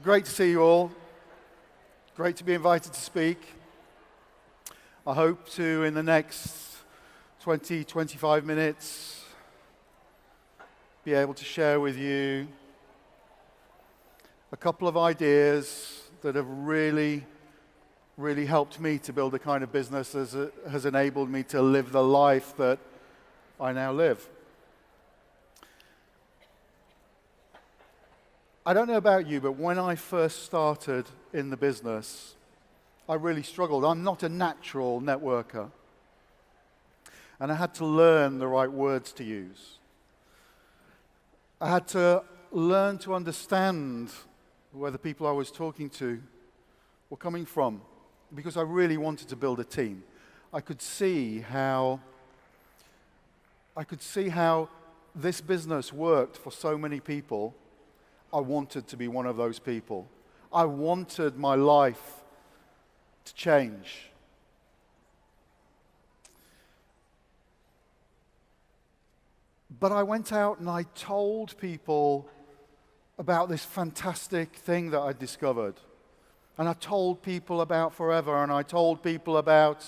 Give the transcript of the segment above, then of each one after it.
Great to see you all. Great to be invited to speak. I hope to, in the next 20, 25 minutes, be able to share with you a couple of ideas that have really helped me to build the kind of business that has enabled me to live the life that I now live. I don't know about you, but when I first started in the business, I really struggled. I'm not a natural networker. And I had to learn the right words to use. I had to learn to understand where the people I was talking to were coming from, because I really wanted to build a team. I could see how this business worked for so many people. I wanted to be one of those people. I wanted my life to change. But I went out and I told people about this fantastic thing that I discovered. And I told people about Forever, and I told people about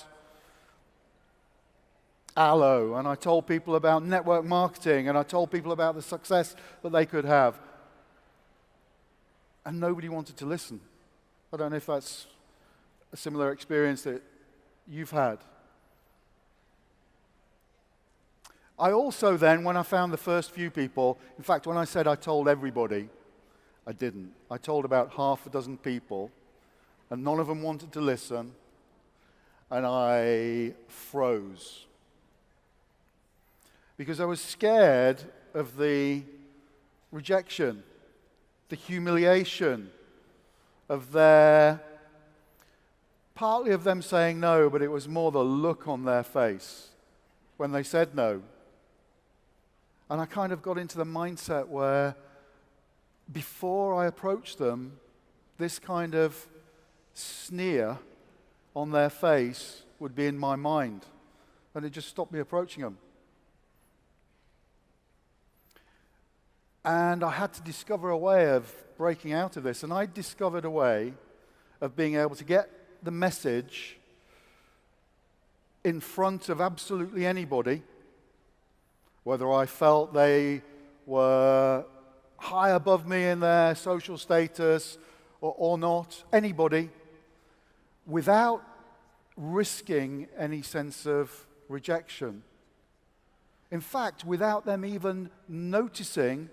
Allo, and I told people about network marketing, and I told people about the success that they could have. And nobody wanted to listen. I don't know if that's a similar experience that you've had. I also then, when I found the first few people, in fact, when I said I told everybody, I didn't. I told about half a dozen people, and none of them wanted to listen, and I froze. Because I was scared of the rejection, the humiliation of partly of them saying no, but it was more the look on their face when they said no. And I kind of got into the mindset where before I approached them, this kind of sneer on their face would be in my mind, and it just stopped me approaching them. And I had to discover a way of breaking out of this. And I discovered a way of being able to get the message in front of absolutely anybody, whether I felt they were high above me in their social status or not, anybody, without risking any sense of rejection. In fact, without them even noticing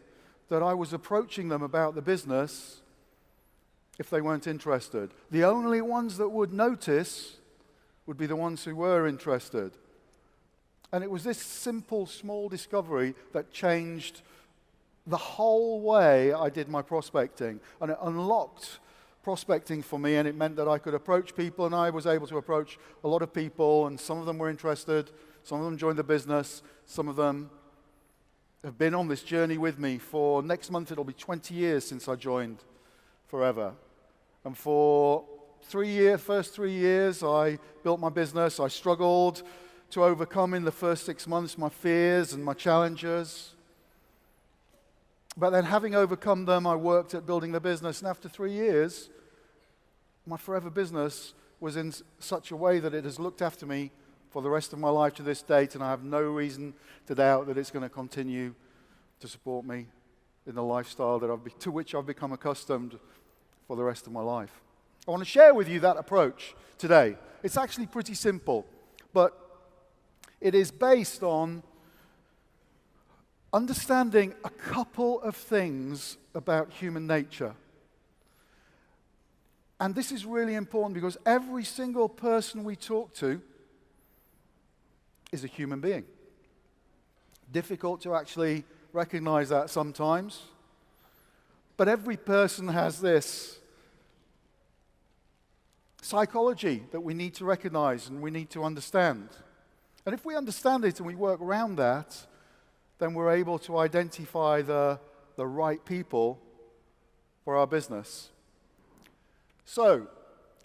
that I was approaching them about the business if they weren't interested. The only ones that would notice would be the ones who were interested. And it was this simple, small discovery that changed the whole way I did my prospecting. And it unlocked prospecting for me, and it meant that I could approach people, and I was able to approach a lot of people, and some of them were interested, some of them joined the business, some of them have been on this journey with me for, next month it'll be 20 years since I joined Forever. And for first 3 years, I built my business. I struggled to overcome in the first 6 months my fears and my challenges. But then having overcome them, I worked at building the business. And after 3 years, my Forever business was in such a way that it has looked after me for the rest of my life to this date, and I have no reason to doubt that it's going to continue to support me in the lifestyle to which I've become accustomed for the rest of my life. I want to share with you that approach today. It's actually pretty simple, but it is based on understanding a couple of things about human nature. And this is really important because every single person we talk to is a human being. Difficult to actually recognize that sometimes. But every person has this psychology that we need to recognize and we need to understand. And if we understand it and we work around that, then we're able to identify the right people for our business. So,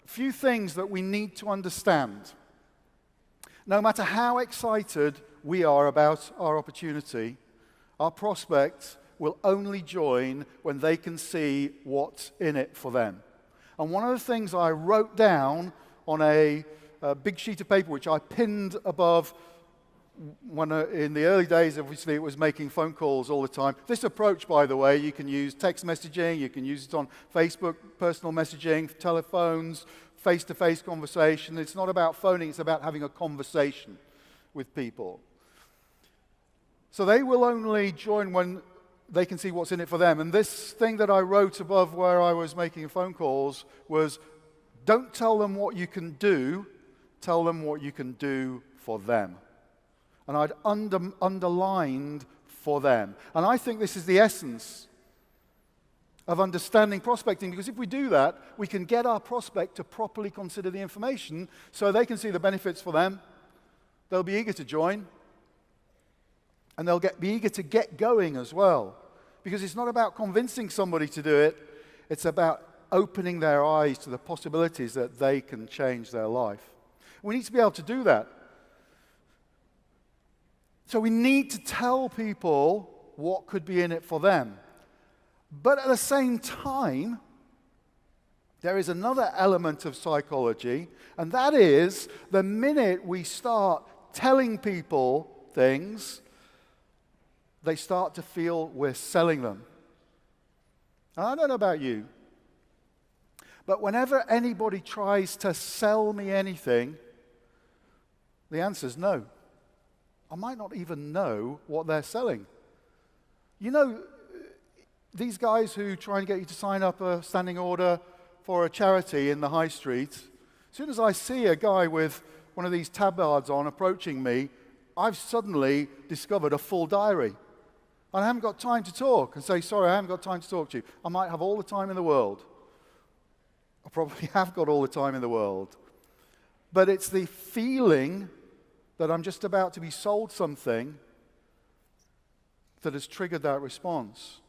a few things that we need to understand. No matter how excited we are about our opportunity, our prospect will only join when they can see what's in it for them. And one of the things I wrote down on a big sheet of paper, which I pinned above, in the early days, obviously, it was making phone calls all the time. This approach, by the way, you can use text messaging, you can use it on Facebook, personal messaging, telephones, face-to-face conversation. It's not about phoning, it's about having a conversation with people. So they will only join when they can see what's in it for them. And this thing that I wrote above where I was making phone calls was, don't tell them what you can do, tell them what you can do for them. And I'd underlined for them. And I think this is the essence of understanding prospecting, because if we do that, we can get our prospect to properly consider the information so they can see the benefits for them. They'll be eager to join. And they'll be eager to get going as well. Because it's not about convincing somebody to do it. It's about opening their eyes to the possibilities that they can change their life. We need to be able to do that. So we need to tell people what could be in it for them. But at the same time, there is another element of psychology, and that is the minute we start telling people things, they start to feel we're selling them. And I don't know about you, but whenever anybody tries to sell me anything, the answer is no. I might not even know what they're selling. You know, these guys who try and get you to sign up a standing order for a charity in the high street, as soon as I see a guy with one of these tabards on approaching me, I've suddenly discovered a full diary. And I haven't got time to talk and say, sorry, I haven't got time to talk to you. I might have all the time in the world. I probably have got all the time in the world. But it's the feeling that I'm just about to be sold something that has triggered that response.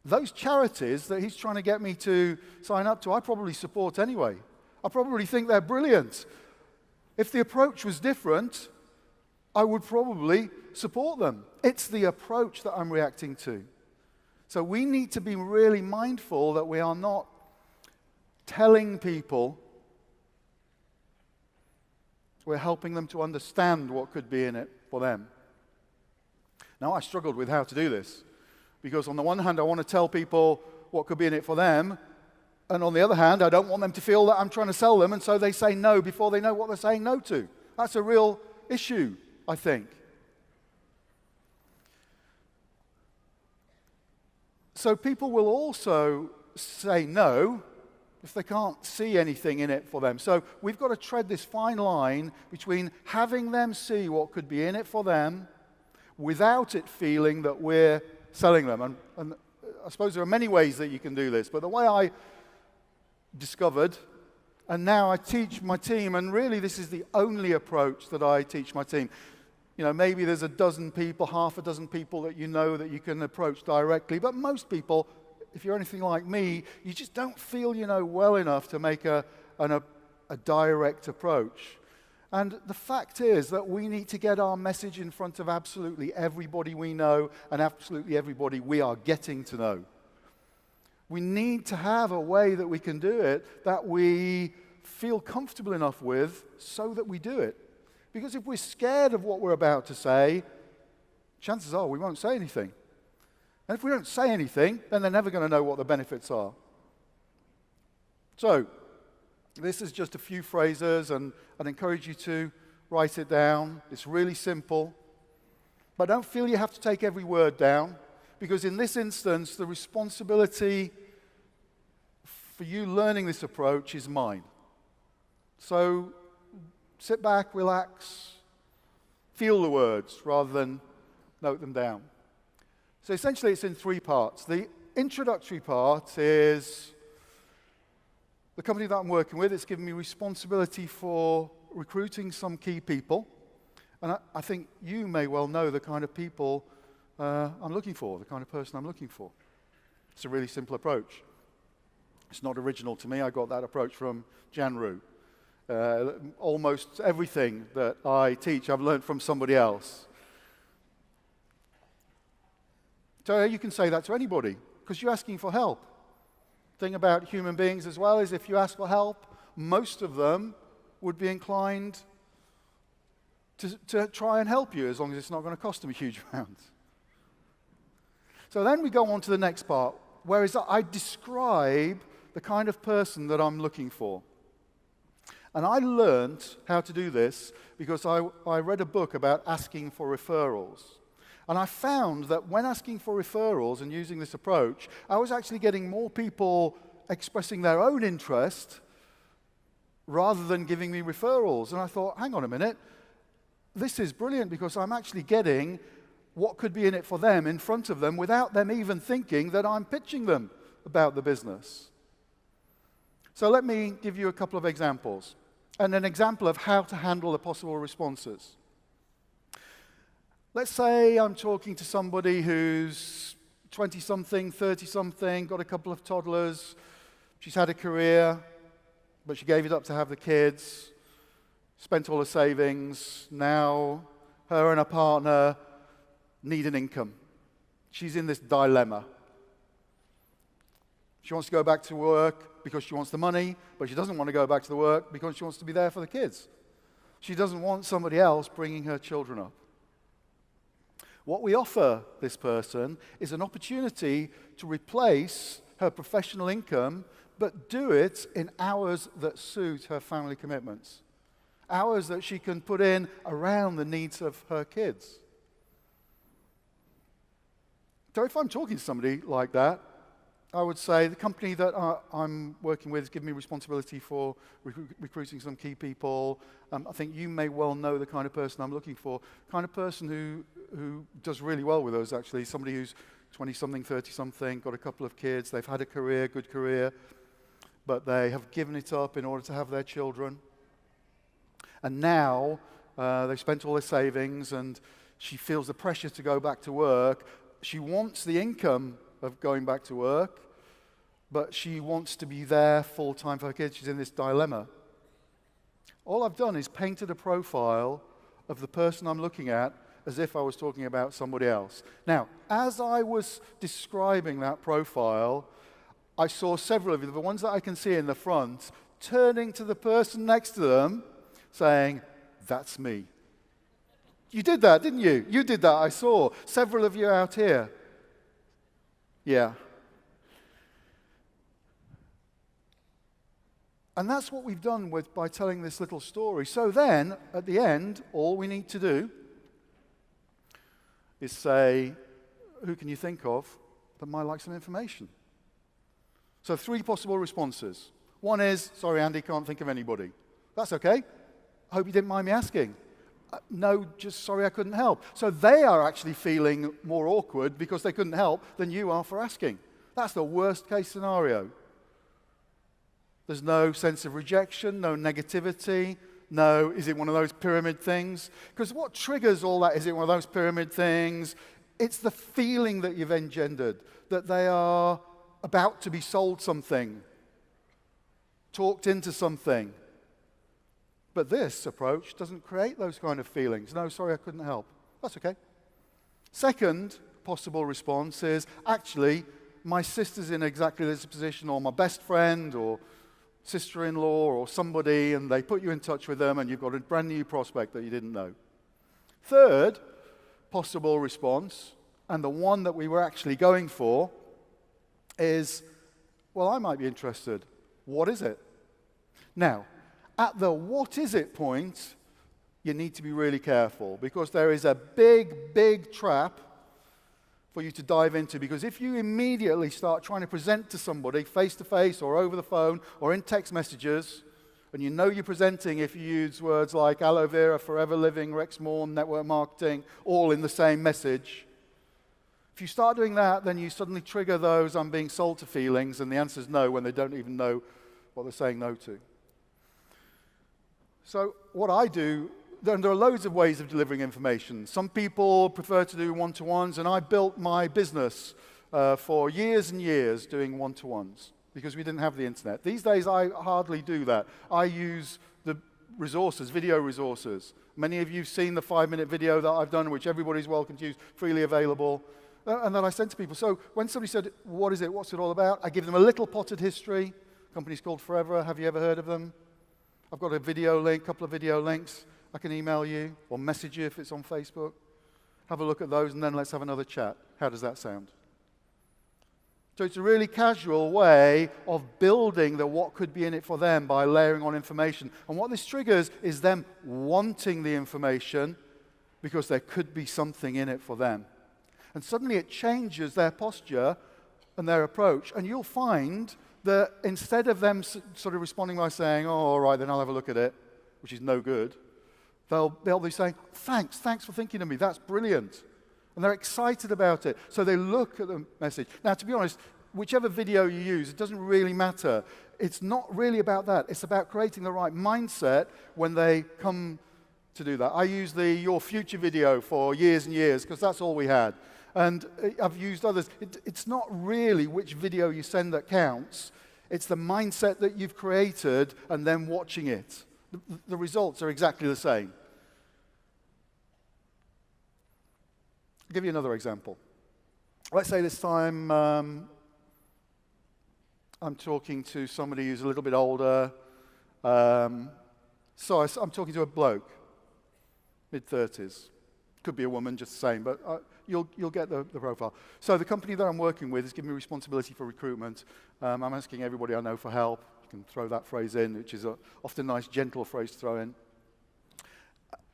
Those charities that he's trying to get me to sign up to, I probably support anyway. I probably think they're brilliant. If the approach was different, I would probably support them. It's the approach that I'm reacting to. So we need to be really mindful that we are not telling people. We're helping them to understand what could be in it for them. Now, I struggled with how to do this, because on the one hand, I want to tell people what could be in it for them, and on the other hand, I don't want them to feel that I'm trying to sell them, and so they say no before they know what they're saying no to. That's a real issue, I think. So people will also say no if they can't see anything in it for them. So we've got to tread this fine line between having them see what could be in it for them without it feeling that we're selling them. And I suppose there are many ways that you can do this, but the way I discovered, and now I teach my team, and really this is the only approach that I teach my team. You know, maybe there's a dozen people, half a dozen people that you know that you can approach directly, but most people, if you're anything like me, you just don't feel you know well enough to make a direct approach. And the fact is that we need to get our message in front of absolutely everybody we know and absolutely everybody we are getting to know. We need to have a way that we can do it that we feel comfortable enough with so that we do it. Because if we're scared of what we're about to say, chances are we won't say anything. And if we don't say anything, then they're never going to know what the benefits are. So, this is just a few phrases, and I'd encourage you to write it down. It's really simple. But don't feel you have to take every word down, because in this instance, the responsibility for you learning this approach is mine. So, sit back, relax, feel the words rather than note them down. So essentially it's in three parts. The introductory part is the company that I'm working with. It's given me responsibility for recruiting some key people. And I think you may well know the kind of people I'm looking for, the kind of person I'm looking for. It's a really simple approach. It's not original to me. I got that approach from Jan Roo. Almost everything that I teach, I've learned from somebody else. So you can say that to anybody, because you're asking for help. The thing about human beings as well is if you ask for help, most of them would be inclined to try and help you, as long as it's not going to cost them a huge amount. So then we go on to the next part, whereas I describe the kind of person that I'm looking for. And I learned how to do this because I read a book about asking for referrals. And I found that when asking for referrals and using this approach, I was actually getting more people expressing their own interest rather than giving me referrals. And I thought, hang on a minute, this is brilliant because I'm actually getting what could be in it for them in front of them without them even thinking that I'm pitching them about the business. So let me give you a couple of examples, and an example of how to handle the possible responses. Let's say I'm talking to somebody who's 20-something, 30-something, got a couple of toddlers, she's had a career, but she gave it up to have the kids, spent all her savings, now her and her partner need an income. She's in this dilemma. She wants to go back to work because she wants the money, but she doesn't want to go back to the work because she wants to be there for the kids. She doesn't want somebody else bringing her children up. What we offer this person is an opportunity to replace her professional income, but do it in hours that suit her family commitments. Hours that she can put in around the needs of her kids. So if I'm talking to somebody like that, I would say the company that I'm working with is giving me responsibility for recruiting some key people. I think you may well know the kind of person I'm looking for. The kind of person who does really well with us, actually. Somebody who's 20-something, 30-something, got a couple of kids, they've had a career, good career, but they have given it up in order to have their children. And now they've spent all their savings and she feels the pressure to go back to work. She wants the income of going back to work, but she wants to be there full-time for her kids. She's in this dilemma. All I've done is painted a profile of the person I'm looking at as if I was talking about somebody else. Now, as I was describing that profile, I saw several of you, the ones that I can see in the front, turning to the person next to them, saying, "That's me." You did that, didn't you? You did that, I saw. Several of you out here. Yeah. And that's what we've done by telling this little story. So then, at the end, all we need to do is say, who can you think of that might like some information? So 3 possible responses. One is, sorry, Andy, can't think of anybody. That's okay. I hope you didn't mind me asking. No, just sorry I couldn't help. So they are actually feeling more awkward because they couldn't help than you are for asking. That's the worst case scenario. There's no sense of rejection, no negativity, no, is it one of those pyramid things? Because what triggers all that, is it one of those pyramid things? It's the feeling that you've engendered, that they are about to be sold something, talked into something. But this approach doesn't create those kind of feelings. No, sorry, I couldn't help. That's okay. Second possible response is, actually, my sister's in exactly this position, or my best friend, or sister-in-law, or somebody, and they put you in touch with them, and you've got a brand new prospect that you didn't know. Third possible response, and the one that we were actually going for, is, well, I might be interested. What is it? Now, at the what is it point, you need to be really careful because there is a big, big trap for you to dive into, because if you immediately start trying to present to somebody face-to-face or over the phone or in text messages, and you know you're presenting if you use words like aloe vera, forever living, Rexmorn, network marketing, all in the same message, if you start doing that, then you suddenly trigger those I'm being sold to feelings, and the answer is no when they don't even know what they're saying no to. So what I do, there are loads of ways of delivering information. Some people prefer to do one-to-ones, and I built my business for years and years doing one-to-ones because we didn't have the internet. These days, I hardly do that. I use the resources, video resources. Many of you have seen the 5-minute video that I've done, which everybody's welcome to use, freely available. And then I send to people. So when somebody said, what is it? What's it all about? I give them a little potted history. The company's called Forever. Have you ever heard of them? I've got a video link, a couple of video links. I can email you or message you if it's on Facebook. Have a look at those, and then let's have another chat. How does that sound? So it's a really casual way of building the what could be in it for them by layering on information. And what this triggers is them wanting the information because there could be something in it for them. And suddenly it changes their posture and their approach. And you'll find that instead of them sort of responding by saying, oh, all right, then I'll have a look at it, which is no good, they'll be saying, thanks for thinking of me, that's brilliant. And they're excited about it. So they look at the message. Now, to be honest, whichever video you use, it doesn't really matter. It's not really about that. It's about creating the right mindset when they come to do that. I use the Your Future video for years and years because that's all we had. And I've used others. It's not really which video you send that counts. It's the mindset that you've created and then watching it. The results are exactly the same. I'll give you another example. Let's say this time I'm talking to somebody who's a little bit older. So I'm talking to a bloke, mid-30s. Could be a woman, just the same, but you'll get the profile. So the company that I'm working with is giving me responsibility for recruitment. I'm asking everybody I know for help. You can throw that phrase in, which is often a nice, gentle phrase to throw in.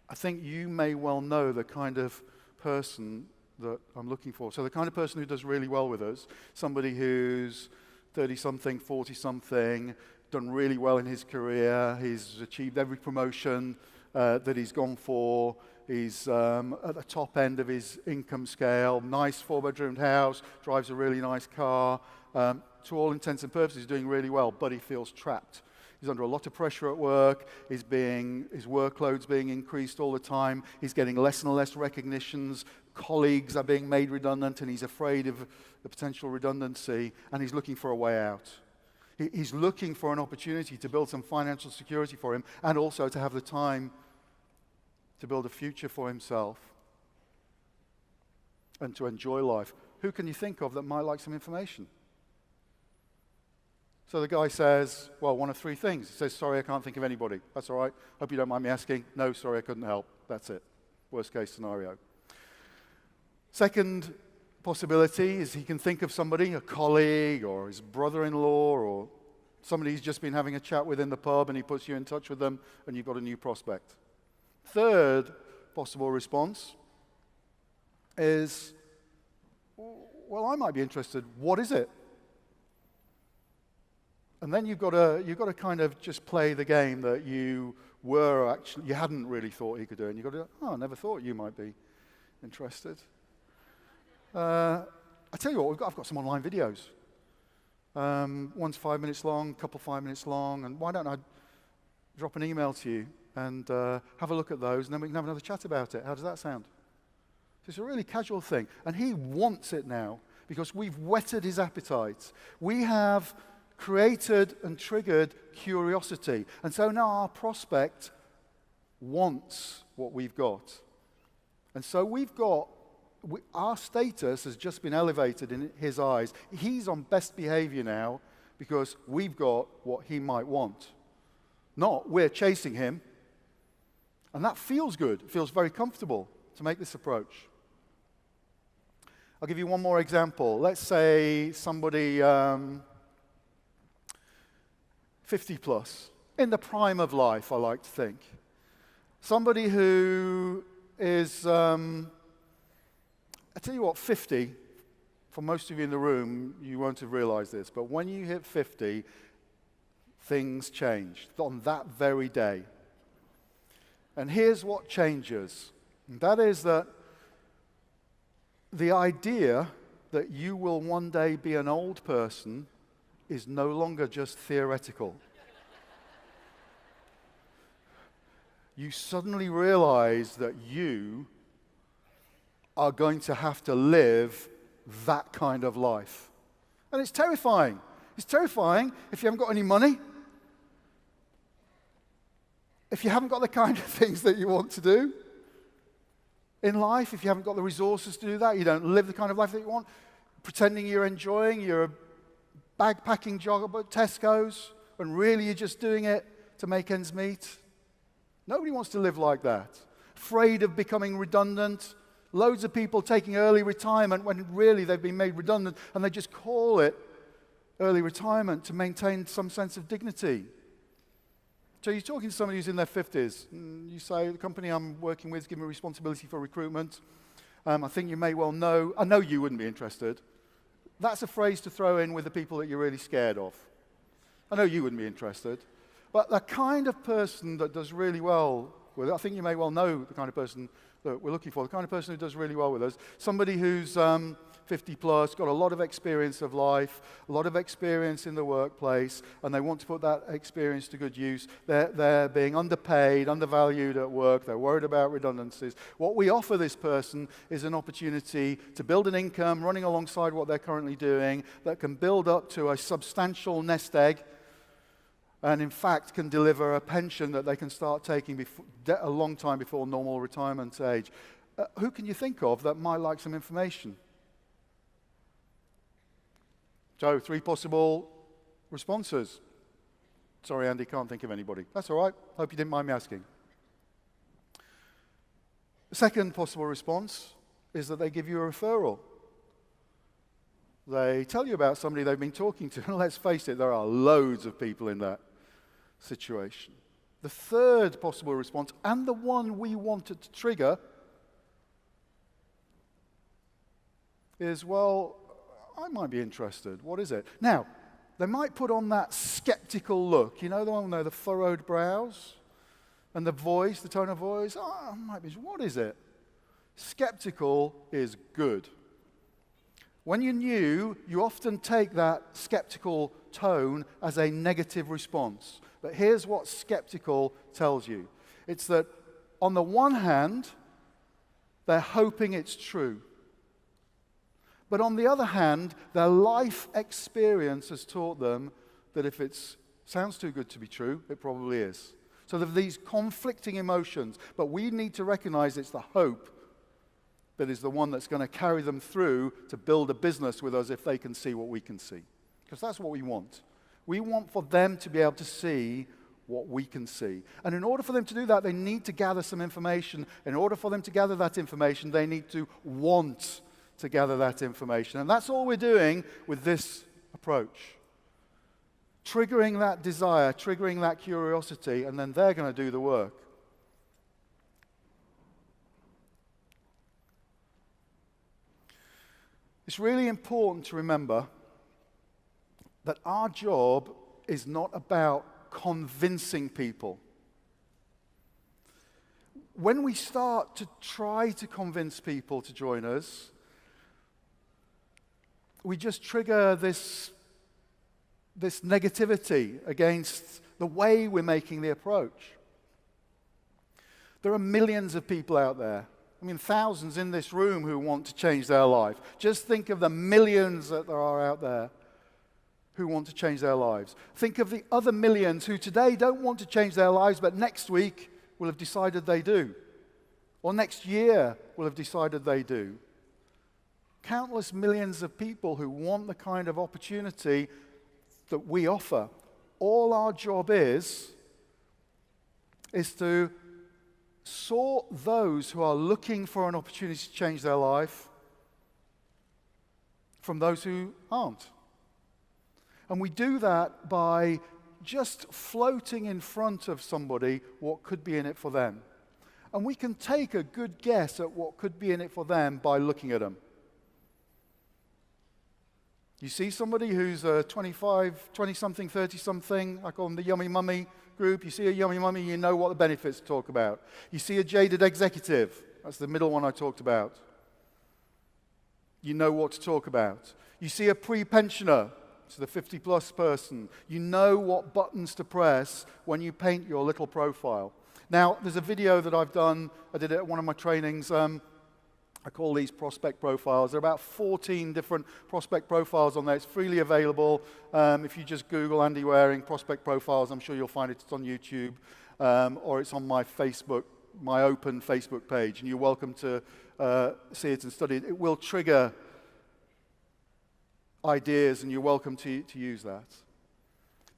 I think you may well know the kind of person that I'm looking for. So the kind of person who does really well with us, somebody who's 30-something, 40-something, done really well in his career, he's achieved every promotion that he's gone for, he's at the top end of his income scale, nice 4-bedroomed house, drives a really nice car, to all intents and purposes doing really well, but he feels trapped. He's under a lot of pressure at work, his workload's being increased all the time, he's getting less and less recognitions, colleagues are being made redundant, and he's afraid of the potential redundancy, and he's looking for a way out. He's looking for an opportunity to build some financial security for him, and also to have the time to build a future for himself and to enjoy life. Who can you think of that might like some information? So the guy says, well, one of three things. He says, sorry, I can't think of anybody. That's all right. Hope you don't mind me asking. No, sorry, I couldn't help. That's it. Worst case scenario. Second possibility is he can think of somebody, a colleague or his brother-in-law or somebody he's just been having a chat with in the pub, and he puts you in touch with them and you've got a new prospect. Third possible response is, well, I might be interested. What is it? And then you've got to kind of just play the game that you hadn't really thought he could do, and you've got to, I never thought you might be interested. I tell you what, I've got some online videos. One's 5 minutes long, a couple 5 minutes long, and why don't I drop an email to you and have a look at those, and then we can have another chat about it. How does that sound? So it's a really casual thing, and he wants it now because we've whetted his appetite. We have created and triggered curiosity, and so now our prospect wants what we've got. And so our status has just been elevated in his eyes. He's on best behavior now because we've got what he might want. Not we're chasing him. And that feels good. It feels very comfortable to make this approach. I'll give you one more example. Let's say somebody 50 plus, in the prime of life, I like to think. Somebody who is, I tell you what, 50, for most of you in the room, you won't have realized this, but when you hit 50, things change on that very day. And here's what changes. And that is that the idea that you will one day be an old person is no longer just theoretical. You suddenly realize that you are going to have to live that kind of life. And it's terrifying. It's terrifying if you haven't got any money, if you haven't got the kind of things that you want to do. in life, if you haven't got the resources to do that, you don't live the kind of life that you want, pretending you're enjoying your bag-packing job at Tesco's, when really you're just doing it to make ends meet. Nobody wants to live like that. Afraid of becoming redundant. Loads of people taking early retirement when really they've been made redundant, and they just call it early retirement to maintain some sense of dignity. So you're talking to somebody who's in their 50s, and you say, the company I'm working with is giving me responsibility for recruitment. I think you may well know, I know you wouldn't be interested. That's a phrase to throw in with the people that you're really scared of. I know you wouldn't be interested. But the kind of person that does really well with it, I think you may well know the kind of person that we're looking for, the kind of person who does really well with us, somebody who's 50 plus, got a lot of experience of life, a lot of experience in the workplace, and they want to put that experience to good use. They're being underpaid, undervalued at work, they're worried about redundancies. What we offer this person is an opportunity to build an income running alongside what they're currently doing that can build up to a substantial nest egg, and in fact can deliver a pension that they can start taking a long time before normal retirement age. Who can you think of that might like some information? So 3 possible responses. Sorry, Andy, can't think of anybody. That's all right. Hope you didn't mind me asking. The second possible response is that they give you a referral. They tell you about somebody they've been talking to, and let's face it, there are loads of people in that situation. The third possible response, and the one we wanted to trigger, is, well, I might be interested. What is it? Now, they might put on that skeptical look. You know the one with the furrowed brows? And the voice, the tone of voice? Oh, I might be. What is it? Skeptical is good. When you're new, you often take that skeptical tone as a negative response. But here's what skeptical tells you. It's that, on the one hand, they're hoping it's true. But on the other hand, their life experience has taught them that if it sounds too good to be true, it probably is. So there are these conflicting emotions, but we need to recognize it's the hope that is the one that's going to carry them through to build a business with us if they can see what we can see. Because that's what we want. We want for them to be able to see what we can see. And in order for them to do that, they need to gather some information. In order for them to gather that information, they need to want to gather that information. And that's all we're doing with this approach. Triggering that desire, triggering that curiosity, and then they're going to do the work. It's really important to remember that our job is not about convincing people. When we start to try to convince people to join us, we just trigger this negativity against the way we're making the approach. There are millions of people out there. I mean, thousands in this room who want to change their life. Just think of the millions that there are out there who want to change their lives. Think of the other millions who today don't want to change their lives, but next week will have decided they do. Or next year will have decided they do. Countless millions of people who want the kind of opportunity that we offer. All our job is to sort those who are looking for an opportunity to change their life from those who aren't. And we do that by just floating in front of somebody what could be in it for them. And we can take a good guess at what could be in it for them by looking at them. You see somebody who's 25, 20-something, 30-something, I call them the yummy mummy group. You see a yummy mummy, you know what the benefits to talk about. You see a jaded executive, that's the middle one I talked about. You know what to talk about. You see a pre-pensioner, so the 50-plus person. You know what buttons to press when you paint your little profile. Now, there's a video that I've done. I did it at one of my trainings. I call these prospect profiles. There are about 14 different prospect profiles on there. It's freely available. If you just Google Andy Waring prospect profiles, I'm sure you'll find it. It's on YouTube, or it's on my Facebook my open Facebook page, and you're welcome to see it and study it. It will trigger ideas, and you're welcome to use that.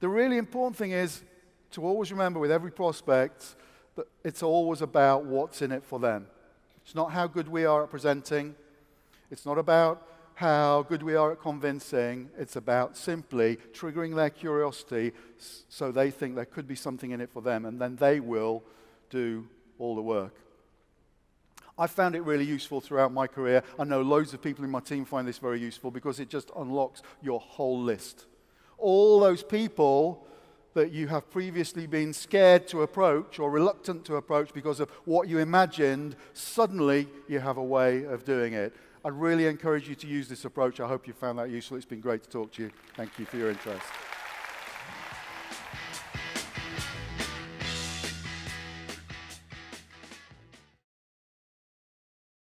The really important thing is to always remember with every prospect that it's always about what's in it for them. It's not how good we are at presenting. It's not about how good we are at convincing. It's about simply triggering their curiosity so they think there could be something in it for them, and then they will do all the work. I found it really useful throughout my career. I know loads of people in my team find this very useful because it just unlocks your whole list. All those people that you have previously been scared to approach or reluctant to approach because of what you imagined, suddenly you have a way of doing it. I'd really encourage you to use this approach. I hope you found that useful. It's been great to talk to you. Thank you for your interest.